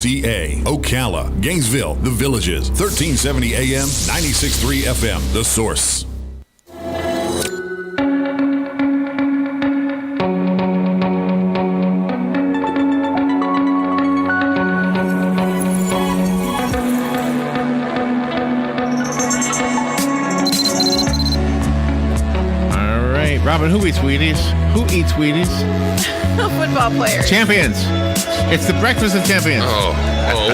WCA, Ocala, Gainesville, The Villages, 1370 AM, 96.3 FM, The Source. Robin, who eats Wheaties? Who eats Wheaties? Football players. Champions. It's the breakfast of champions. Oh,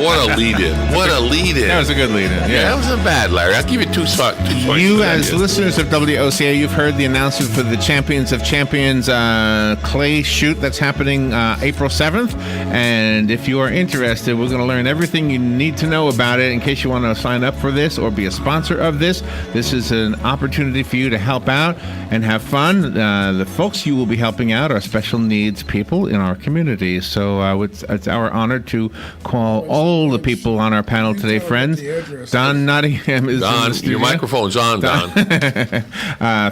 what a lead-in. What a lead-in. That was a good lead-in. Yeah, that wasn't bad, Larry. I'll give you 2 points. You, as listeners of WOCA, you've heard the announcement for the Champions of Champions clay shoot that's happening April 7th. And if you are interested, we're going to learn everything you need to know about it in case you want to sign up for this or be a sponsor of this. This is an opportunity for you to help out and have fun. The folks you will be helping out are special needs people in our community. So it's our honor to call all the people on our panel today friends. Don Nottingham is in the studio. Your microphone's on, Don.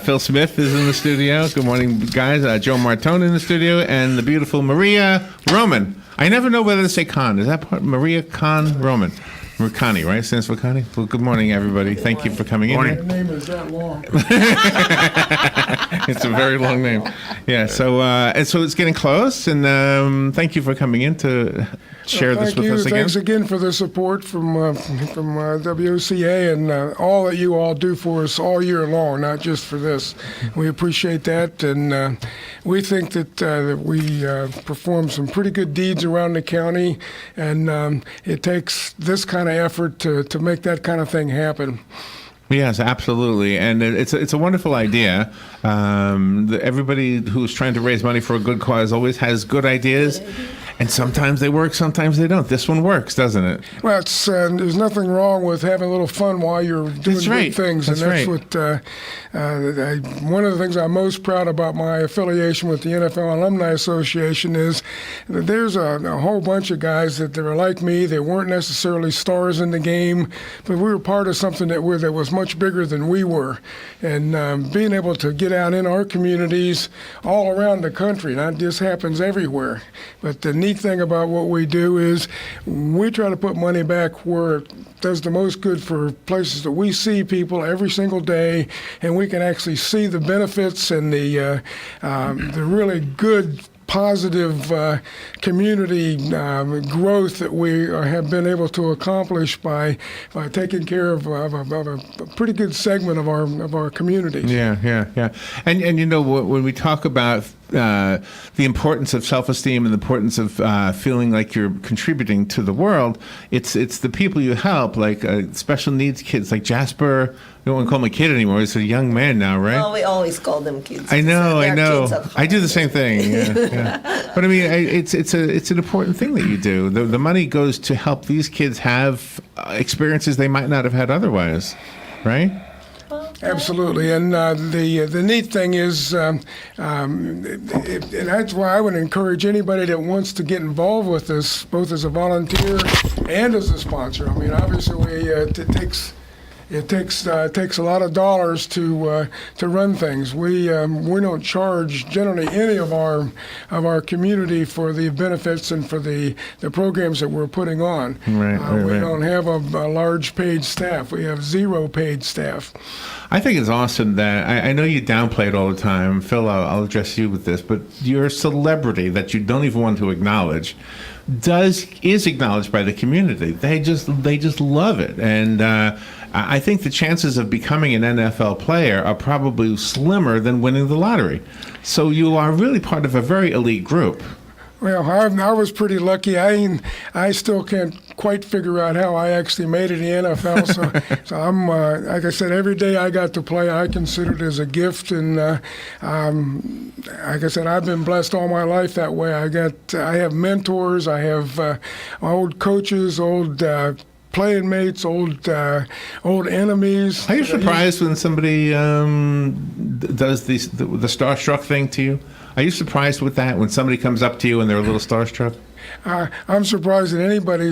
Phil Smith is in the studio. Good morning, guys. Joe Martone in the studio. And the beautiful Maria Roman. I never know whether to say Khan. Is that part? Maria Khan Roman. Connie, right? Stands for Connie? Well, good morning, everybody. Thank you for coming in. Your name is that long. It's a very long name. Yeah, so it's getting close, and thank you for coming in to share this with us again. Thanks again for the support from WCA and all that you all do for us all year long, not just for this. We appreciate that, and we think that we perform some pretty good deeds around the county, and it takes this kind of effort to make that kind of thing happen. Yes, absolutely, and it's a wonderful idea. Everybody who's trying to raise money for a good cause always has good ideas, and sometimes they work, sometimes they don't. This one works, doesn't it? Well, there's nothing wrong with having a little fun while you're doing good things, and that's what one of the things I'm most proud about my affiliation with the NFL Alumni Association is that there's a whole bunch of guys that are like me. They weren't necessarily stars in the game, but we were part of something that was much bigger than we were, and being able to get out in our communities all around the country. That just happens everywhere. But the neat thing about what we do is we try to put money back where it does the most good for places that we see people every single day, and we can actually see the benefits and the really good positive community growth that we have been able to accomplish by taking care of a pretty good segment of our communities. Yeah. And you know, when we talk about the importance of self-esteem and the importance of feeling like you're contributing to the world, it's the people you help, like special needs kids like Jasper. You don't want to call him a kid anymore. He's a young man now, right? Well, we always call them kids. I know. I do the same thing. Yeah. But I mean, it's an important thing that you do. The money goes to help these kids have experiences they might not have had otherwise, right? Absolutely, and the neat thing is, and that's why I would encourage anybody that wants to get involved with this, both as a volunteer and as a sponsor. I mean, obviously, it takes a lot of dollars to run things. We don't charge generally any of our community for the benefits and for the programs that we're putting on. We don't have a large paid staff. We have 0 paid staff. I think it's awesome that I know you downplay it all the time. Phil, I'll address you with this, but your celebrity that you don't even want to acknowledge is acknowledged by the community. They just love it, and I think the chances of becoming an NFL player are probably slimmer than winning the lottery. So you are really part of a very elite group. Well, I was pretty lucky. I still can't quite figure out how I actually made it in the NFL. So I'm, like I said, every day I got to play, I consider it as a gift. And like I said, I've been blessed all my life that way. I have mentors. I have old coaches, old playing mates, old enemies. Are you surprised when somebody does the starstruck thing to you? Are you surprised with that when somebody comes up to you and they're a little starstruck? I'm surprised that anybody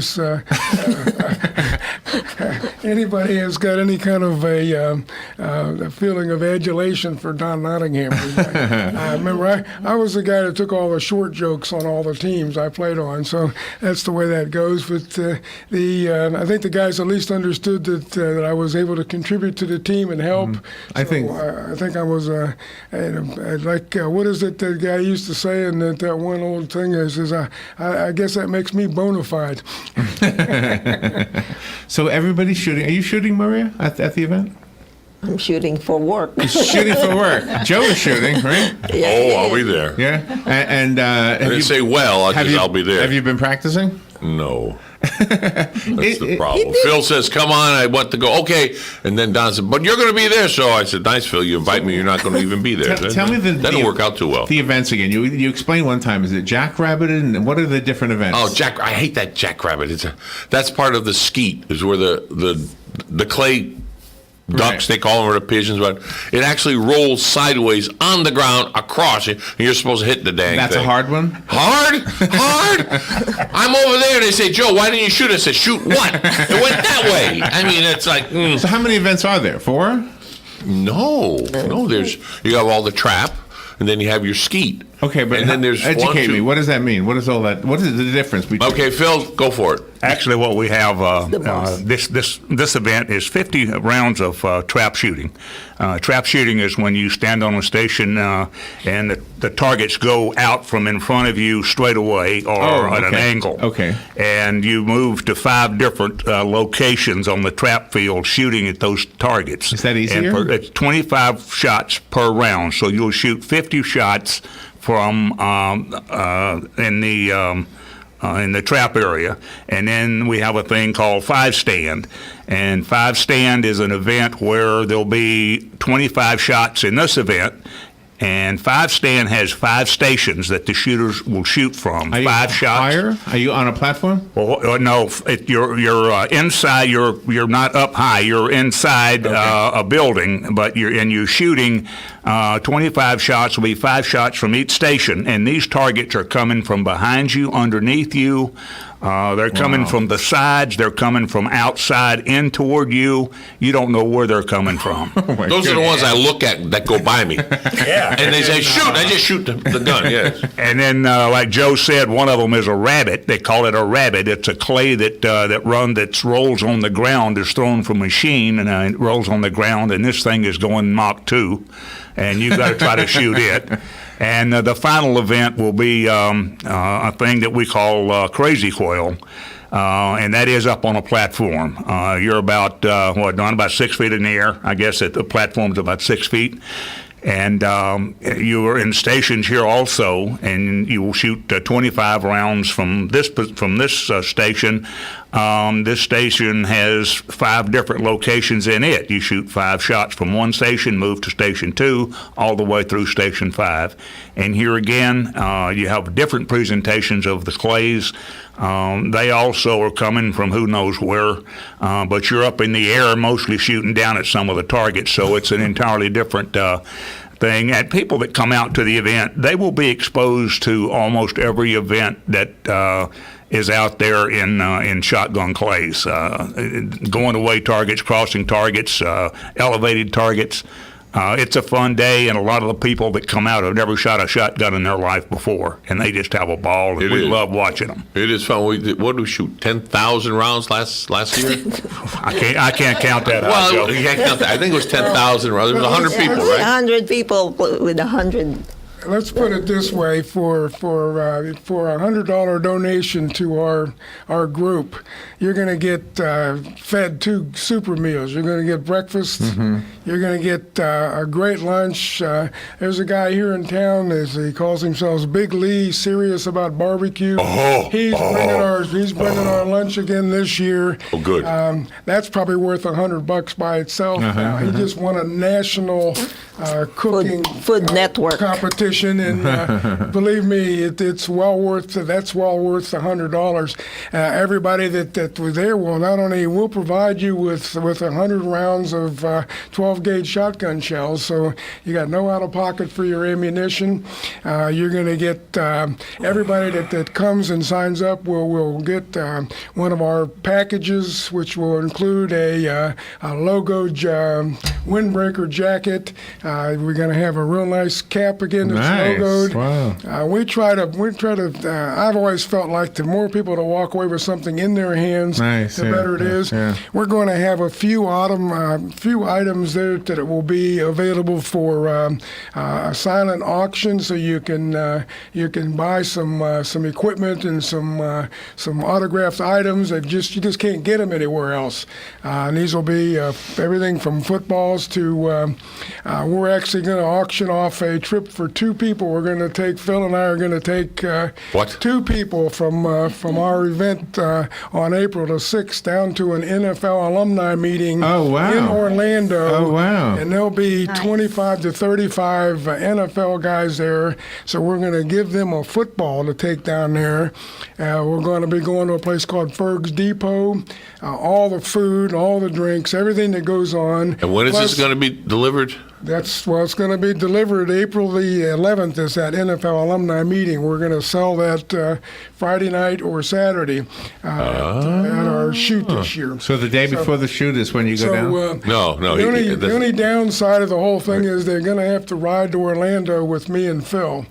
has got any kind of a feeling of adulation for Don Nottingham. I remember I was the guy that took all the short jokes on all the teams I played on, so that's the way that goes. But I think the guys at least understood that I was able to contribute to the team and help. I think I was what is it that guy used to say? And that one old thing is I guess that makes me bona fide. So everybody's shooting. Are you shooting, Maria, at the event? I'm shooting for work. Shooting for work. Joe is shooting, right? Yeah, I'll be there. Yeah. And I didn't say I'll be there. Have you been practicing? No. That's the problem. Phil says, come on, I want to go. Okay. And then Don said, but you're going to be there. So I said, nice, Phil. You invite me, you're not going to even be there. Tell me that didn't work out too well. The events again. You explained one time. Is it Jackrabbit? And what are the different events? Oh, I hate that Jackrabbit. That's part of the skeet, is where the clay ducks, they call them, or the pigeons, but it actually rolls sideways on the ground across you, and you're supposed to hit the dang That's thing. a hard one? Hard? I'm over there, they say, Joe, why didn't you shoot? I said, shoot what? It went that way. I mean, it's like... So how many events are there? 4? No, you have all the trap, and then you have your skeet. Okay, but and then there's educate me. What does that mean? What is all that? What is the difference between? Okay, Phil, go for it. Actually, what we have this event is 50 rounds of trap shooting. Trap shooting is when you stand on a station and the targets go out from in front of you straight away or at an angle. Okay. And you move to 5 different locations on the trap field shooting at those targets. Is that easier? And it's 25 shots per round, so you'll shoot 50 shots from in the trap area, and then we have a thing called 5 stand, and 5 stand is an event where there'll be 25 shots in this event, and 5 stand has 5 stations that the shooters will shoot from. Are 5 shots. Higher? Are you on a platform? Well, no, you're inside. You're not up high. You're inside a building, but you're shooting. 25 shots will be 5 shots from each station, and these targets are coming from behind you, underneath you. They're coming from the sides. They're coming from outside in toward you. You don't know where they're coming from. Those are the ones I look at that go by me. Yeah. And they say, shoot. I just shoot the gun, yes. And then, like Joe said, one of them is a rabbit. They call it a rabbit. It's a clay that rolls on the ground. It's thrown from a machine, and it rolls on the ground, and this thing is going Mach 2, and you've got to try to shoot it. And the final event will be a thing that we call Crazy Coil, and that is up on a platform. You're about, about 6 feet in the air. I guess that the platform's about 6 feet. And you are in stations here also, and you will shoot 25 rounds from this station. This station has 5 different locations in it. You shoot 5 shots from one station, move to station 2, all the way through station 5. And here again, you have different presentations of the clays. They also are coming from who knows where, but you're up in the air mostly shooting down at some of the targets, so it's an entirely different thing. And people that come out to the event, they will be exposed to almost every event that is out there in shotgun clays, going away targets, crossing targets, elevated targets. It's a fun day, and a lot of the people that come out have never shot a shotgun in their life before, and they just have a ball, and we love watching them. It is fun. What did we shoot, 10,000 rounds last year? I can't count that out, Well, Joe. you can't count that. I think it was 10,000 rounds. There was 100 people, right? 100 people with 100. Let's put it this way: for a $100 donation to our group, you're going to get fed 2 super meals. You're going to get breakfast. Mm-hmm. You're going to get a great lunch. There's a guy here in town. He calls himself Big Lee. Serious about barbecue. He's bringing our lunch again this year. Oh, good. That's probably worth $100 by itself. Now. He just won a national cooking Food Network competition, and believe me, it's well worth. That's well worth $100. Everybody that was there will not only will provide you with 100 rounds of 12 gauge shotgun shells, so you got no out of pocket for your ammunition. You're going to get everybody that comes and signs up will get one of our packages, which will include a logoed windbreaker jacket. We're going to have a real nice cap again that's logoed. Wow. We try to. I've always felt like the more people to walk away with something in their hands, the better it is. Yeah. We're going to have a few items there that will be available for a silent auction, so you can buy some equipment and some autographed items that you just can't get them anywhere else. And these will be everything from footballs to. We're actually going to auction off a trip for 2 people. We're going to take Phil and I are going to take What? 2 people from our event on April the 6th down to an NFL alumni meeting Oh, wow. in Orlando. Oh, wow. And there'll be 25 to 35 NFL guys there. So we're going to give them a football to take down there. We're going to be going to a place called Ferg's Depot. All the food, all the drinks, everything that goes on. And when is Plus, this going to be delivered? it's going to be delivered April the 11th is that NFL alumni meeting. We're going to sell that Friday night or Saturday at our shoot this year. So the day before the shoot is when you go down? No. The only downside of the whole thing is they're going to have to ride to Orlando with me and Phil.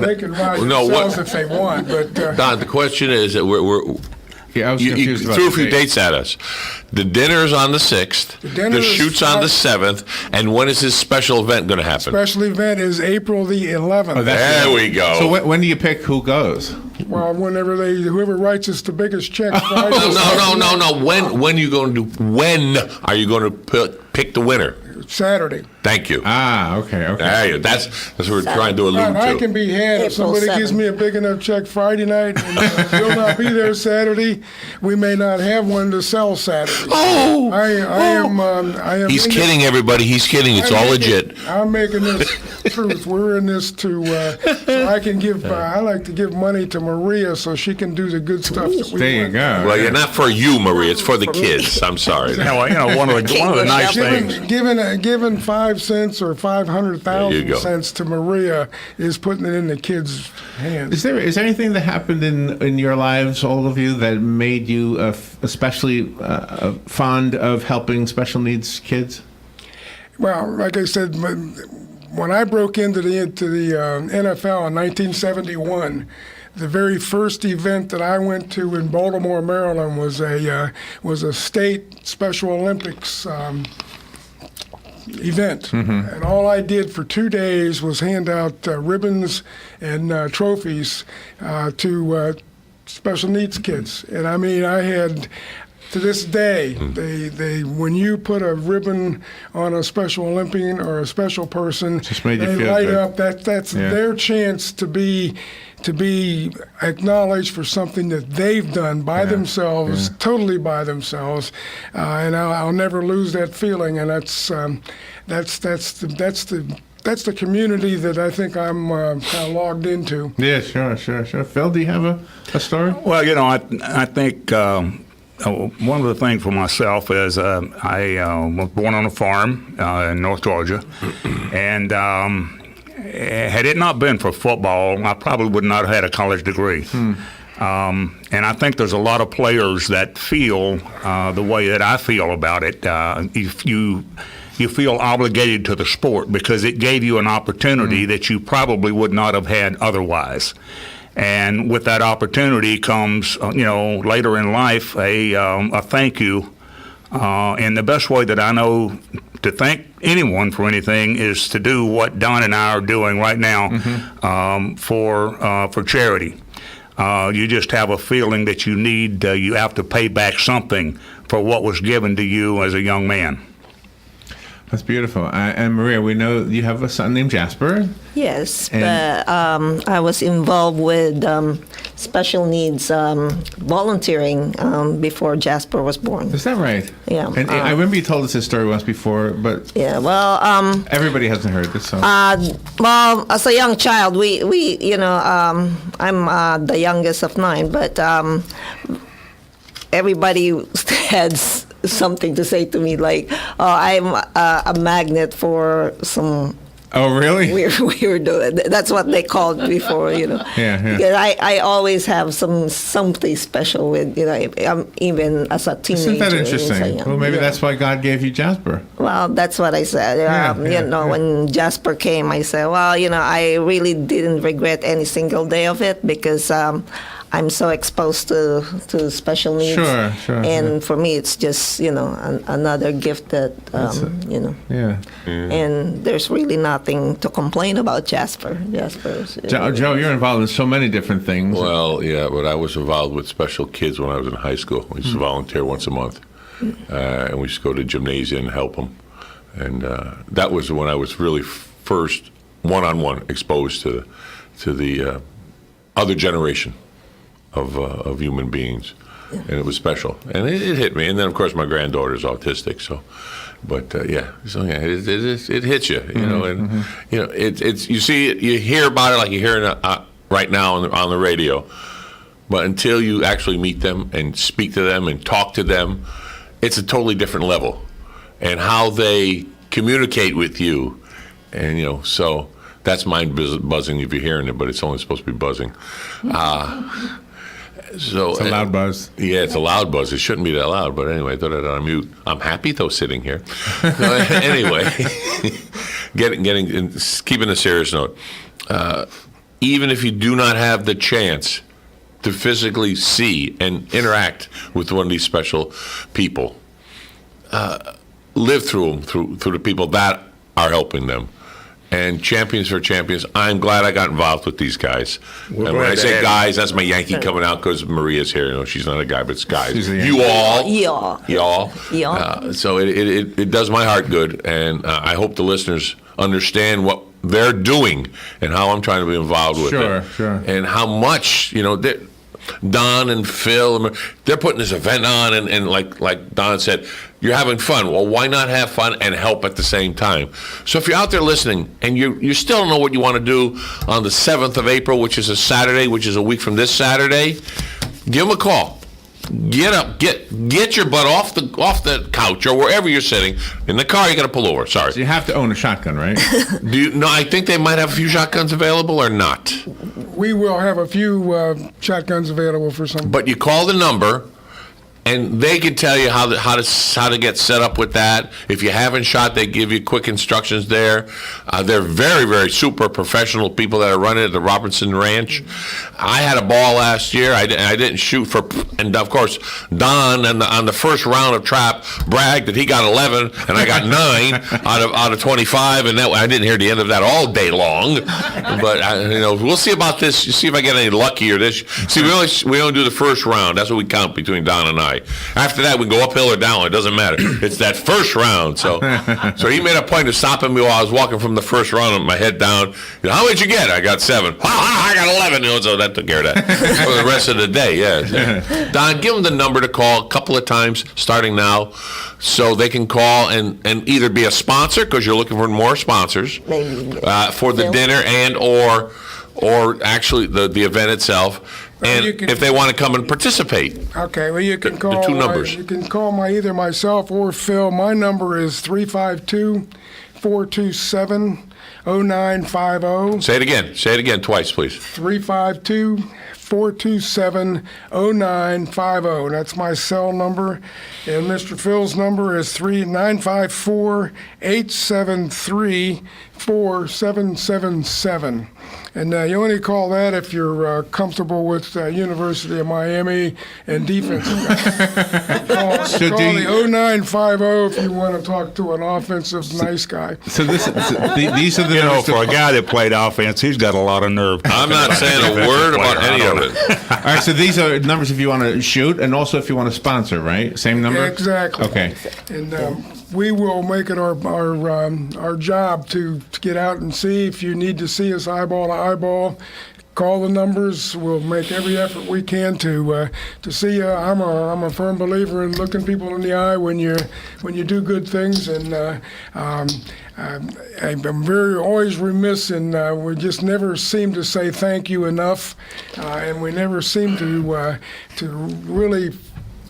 They can ride themselves if they want, but Don, the question is that Yeah, I was you confused about threw a the few date. dates at us. The dinner's on the 6th. The shoot's on the 7th. And when is this special event going to happen? special event is April the 11th. Oh, that's- There we go. So when do you pick who goes? Well, whoever writes us the biggest check. Friday, No. When are you going to pick the winner? Saturday. Thank you. Okay. That's what we're trying to allude I to. can be had if April somebody gives 7th. me a big enough check Friday night and will not be there Saturday. We may not have one to sell Saturday. Oh! I am. He's in kidding, everybody. He's kidding. It's I'm all making- legit. I'm making this truth. We're in this so I can give. I like to give money to Maria so she can do the good stuff that we There you want. go. Well, you're not for you, Marie. It's for the kids. I'm sorry. One of the nice things. Giving 5 cents or There you 500,000 go. cents to Maria is putting it in the kids' hands. Is there anything that happened in your lives, all of you, that made you especially fond of helping special needs kids? Well, like I said, when I broke into the NFL in 1971, the very first event that I went to in Baltimore, Maryland, was a state Special Olympics event, and all I did for 2 days was hand out ribbons and trophies to special needs kids. And I mean, I had. To this day, they when you put a ribbon on a Special Olympian or a special person, Just made you they feel light good. up. That's Yeah. their chance to be acknowledged for something that they've done by themselves, totally by themselves, and I'll never lose that feeling. And that's the community that I think I'm kind of logged into. Yeah, sure. Phil, do you have a story? Well, I think one of the things for myself is I was born on a farm in North Georgia, and had it not been for football, I probably would not have had a college degree. And I think there's a lot of players that feel the way that I feel about it. If you feel obligated to the sport because it gave you an opportunity that you probably would not have had otherwise. And with that opportunity comes, later in life, a thank you. And the best way that I know to thank anyone for anything is to do what Don and I are doing right now for charity. You just have a feeling that you have to pay back something for what was given to you as a young man. That's beautiful. And Maria, we know you have a son named Jasper. Yes, And- but I was involved with special needs volunteering before Jasper was born. Is that right? Yeah. And I remember you told us this story once before, but Yeah, well, everybody hasn't heard this. So. well, as a young child, we I'm the youngest of 9, but everybody had something to say to me like, "Oh, I'm a magnet for some." Oh, really? Weird. That's what they called before, Yeah. Because I always have something special with, even as a teenager. Isn't that interesting? Well, maybe yeah. that's why God gave you Jasper. Well, that's what I said. Yeah. When Jasper came, I said, well, I really didn't regret any single day of it because I'm so exposed to special needs. Sure. And for me, it's just, another gift that, Yeah. and there's really nothing to complain about Jasper. Joe, you're involved in so many different things. Well, yeah, but I was involved with special kids when I was in high school. We used to volunteer once a month, and we used to go to gymnasia and help them. And that was when I was really first one-on-one exposed to the other generation of human beings, and it was special, and it hit me. And then, of course, my granddaughter's autistic, so. But it hits you, and it's you see it, you hear about it like you're hearing right now on the radio, but until you actually meet them and speak to them and talk to them, it's a totally different level, and how they communicate with you, and so that's mind buzzing if you're hearing it, but it's only supposed to be buzzing. So it's a loud buzz. Yeah, it's a loud buzz. It shouldn't be that loud, but anyway, I thought I'd unmute. I'm happy though sitting here. So, anyway, keeping a serious note. Even if you do not have the chance to physically see and interact with one of these special people, live through them, through the people that are helping them. And Champions for Champions, I'm glad I got involved with these guys. And when I say guys, that's my Yankee coming out because Maria's here. She's not a guy, but it's guys. You all. Yeah. So it does my heart good, and I hope the listeners understand what they're doing and how I'm trying to be involved with it. Sure. And how much, Don and Phil, they're putting this event on, and like Don said, you're having fun. Well, why not have fun and help at the same time? So if you're out there listening and you still don't know what you want to do on the 7th of April, which is a Saturday, which is a week from this Saturday, give them a call. Get up, get your butt off the couch or wherever you're sitting. In the car, you got to pull over. Sorry. So you have to own a shotgun, right? No, I think they might have a few shotguns available or not. We will have a few shotguns available for some. But you call the number, and they can tell you how to get set up with that. If you haven't shot, they give you quick instructions there. They're very, very super professional people that are running at the Robinson Ranch. I had a ball last year. I didn't shoot and of course Don on the first round of trap bragged that he got 11 and I got 9 out of 25, and that I didn't hear the end of that all day long. But we'll see about this. You see if I get any luckier this. See, we only do the first round. That's what we count between Don and I. After that, we can go uphill or down. It doesn't matter. It's that first round. So he made a point of stopping me while I was walking from the first round with my head down. How much you get? I got 7. I got 11. So that took care of that for the rest of the day. Yeah. Don, give them the number to call a couple of times starting now, so they can call and either be a sponsor because you're looking for more sponsors Maybe. For the dinner and or actually the event itself. And if they want to come and participate. Okay, well, you can call the 2 numbers. You can call either myself or Phil. My number is 352-427-0950. Say it again. Say it again twice, please. 352-427-0950. That's my cell number. And Mr. Phil's number is 954-873-4777. And you only call that if you're comfortable with University of Miami and defensive guys. Call the 0950 if you want to talk to an offensive nice guy. So these are the numbers for a guy that played offense, he's got a lot of nerve. I'm not saying a word about any of it. All right, so these are numbers if you want to shoot, and also if you want to sponsor, right? Same number. Exactly. Okay. And we will make it our job to get out and see. If you need to see us eyeball to eyeball, call the numbers. We'll make every effort we can to see you. I'm a firm believer in looking people in the eye when you do good things, and I'm always remiss, and we just never seem to say thank you enough, and we never seem to really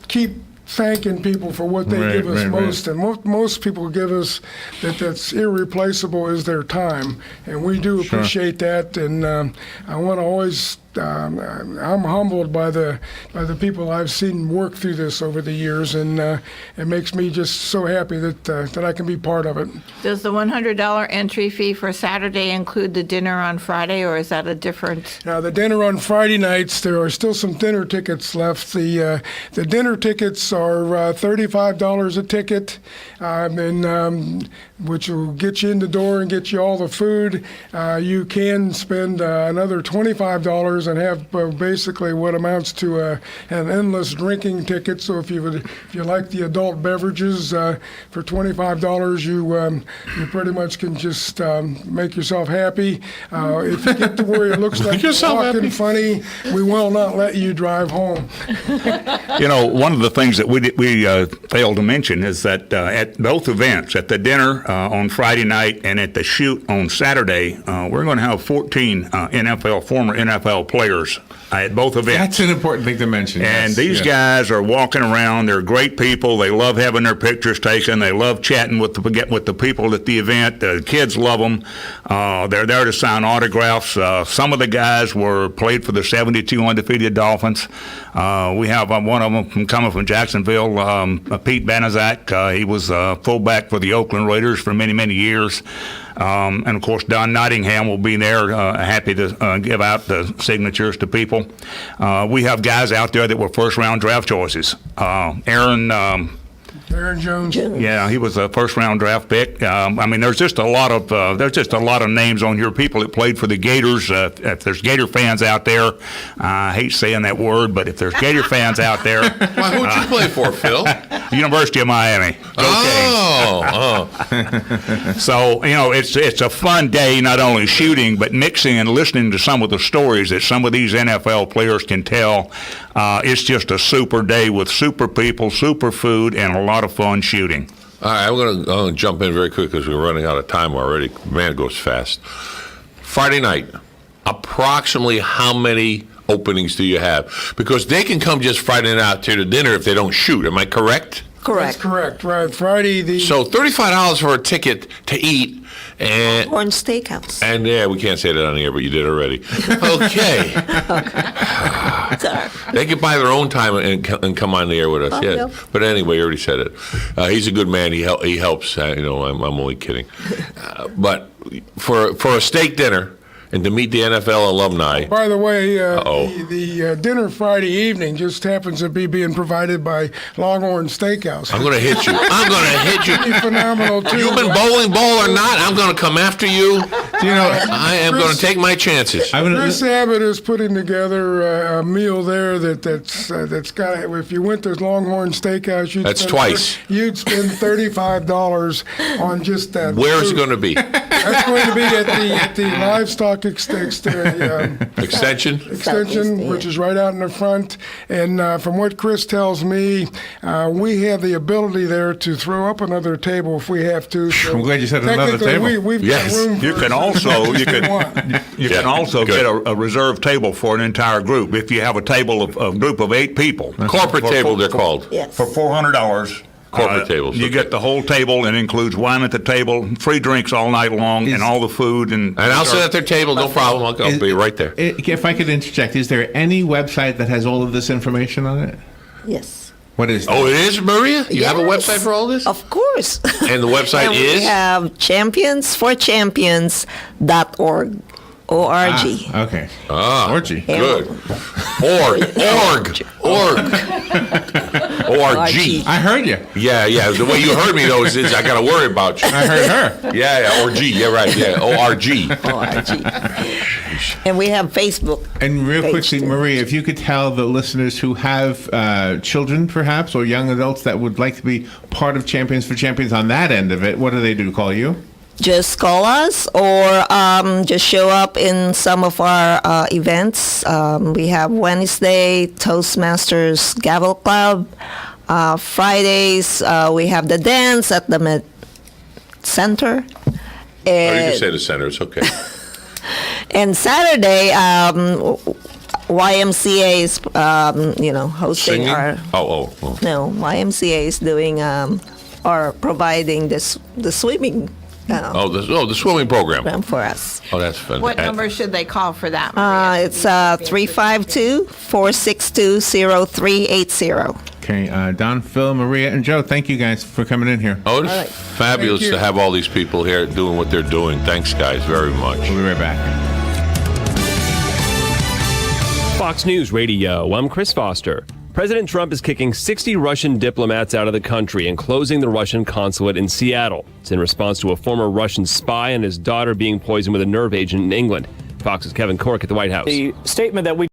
keep thanking people for what they give us most. And most people give us that's irreplaceable is their time, and we do appreciate that. And I want to always. I'm humbled by the people I've seen work through this over the years, and it makes me just so happy that I can be part of it. Does the $100 entry fee for Saturday include the dinner on Friday, or is that a different? Now, the dinner on Friday nights, there are still some dinner tickets left. The dinner tickets are $35 a ticket, which will get you in the door and get you all the food. You can spend another $25 and have basically what amounts to an endless drinking ticket. So if you like the adult beverages, for $25 you pretty much can just make yourself happy. If you get to where it looks like you're walking funny, we will not let you drive home. One of the things that we failed to mention is that at both events, at the dinner on Friday night and at the shoot on Saturday, we're going to have 14 former NFL players at both events. That's an important thing to mention. And these guys are walking around. They're great people. They love having their pictures taken. They love chatting with the people at the event. The kids love them. They're there to sign autographs. Some of the guys played for the 72 undefeated Dolphins. We have one of them coming from Jacksonville, Pete Banaszak. He was fullback for the Oakland Raiders for many, many years. And, of course, Don Nottingham will be there, happy to give out the signatures to people. We have guys out there that were first-round draft choices. Aaron Jones. Yeah, he was a first-round draft pick. There's just a lot of names on here. People that played for the Gators. If there's Gator fans out there, I hate saying that word, but if there's Gator fans out there, why? Who'd you play for, Phil? University of Miami. So it's a fun day, not only shooting but mixing and listening to some of the stories that some of these NFL players can tell. It's just a super day with super people, super food, and a lot of fun shooting. All right, I'm going to jump in very quick because we're running out of time already. Man, it goes fast. Friday night, approximately how many openings do you have? Because they can come just Friday night out to dinner if they don't shoot. Am I correct? Correct. That's correct. Right. Friday So $35 for a ticket to eat. And Orange Steakhouse. And yeah, we can't say that on the air, but you did already. Okay. Sorry. They can buy their own time and come on the air with us. Oh, yeah. yep. But anyway, you already said it. He's a good man. He helps. I'm only kidding. But for a steak dinner and to meet the NFL alumni. By the way, the dinner Friday evening just happens to be being provided by Longhorn Steakhouse. I'm going to hit you. Pretty phenomenal, too. You've been bowling ball or not, I'm going to come after you. I am going to take my chances. Chris Abbott is putting together a meal there that's got. If you went to Longhorn Steakhouse, you'd spend $35 on just that. Where is it going to be? That's going to be at the livestock extension, which is right out in the front. And from what Chris tells me, we have the ability there to throw up another table if we have to. So I'm glad you said another table. We've got room. You can also get a reserved table for an entire group if you have a table of a group of 8 people. Corporate table, they're called. Yes. For $400. Corporate tables. You get the whole table, and includes wine at the table, free drinks all night long, and all the food. And I'll sit at their table, no problem. I'll be right there. If I could interject, is there any website that has all of this information on it? Yes. What is that? Oh, it is, Maria? You have a Yes. website for all this? Of course. And the website and is? We have championsforchampions.org. O-R-G. Okay. Orgy. Good. Org. O-R-G. I heard you. Yeah. The way you heard me, though, is I got to worry about you. I heard her. Yeah, or G. Yeah, right. Yeah, O-R-G. O-R-G. And we have Facebook. And real page quickly, too. Marie, if you could tell the listeners who have children, perhaps, or young adults that would like to be part of Champions for Champions on that end of it, what do they do? Call you? Just call us or just show up in some of our events. We have Wednesday Toastmasters Gavel Club. Fridays we have the dance at the Med Center. Oh, you can say the center. It's okay. And Saturday, YMCA is hosting Singing? our. Oh. No, YMCA is doing or providing the swimming. The swimming program. For us. Oh, that's fun. What number should they call for that, Maria? It's 352-462-0380. Okay, Don, Phil, Maria, and Joe, thank you guys for coming in here. Oh, it's fabulous Thank you. to have all these people here doing what they're doing. Thanks, guys, very much. We'll be right back. Fox News Radio, I'm Chris Foster. President Trump is kicking 60 Russian diplomats out of the country and closing the Russian consulate in Seattle. It's in response to a former Russian spy and his daughter being poisoned with a nerve agent in England. Fox's Kevin Cork at the White House. The statement that we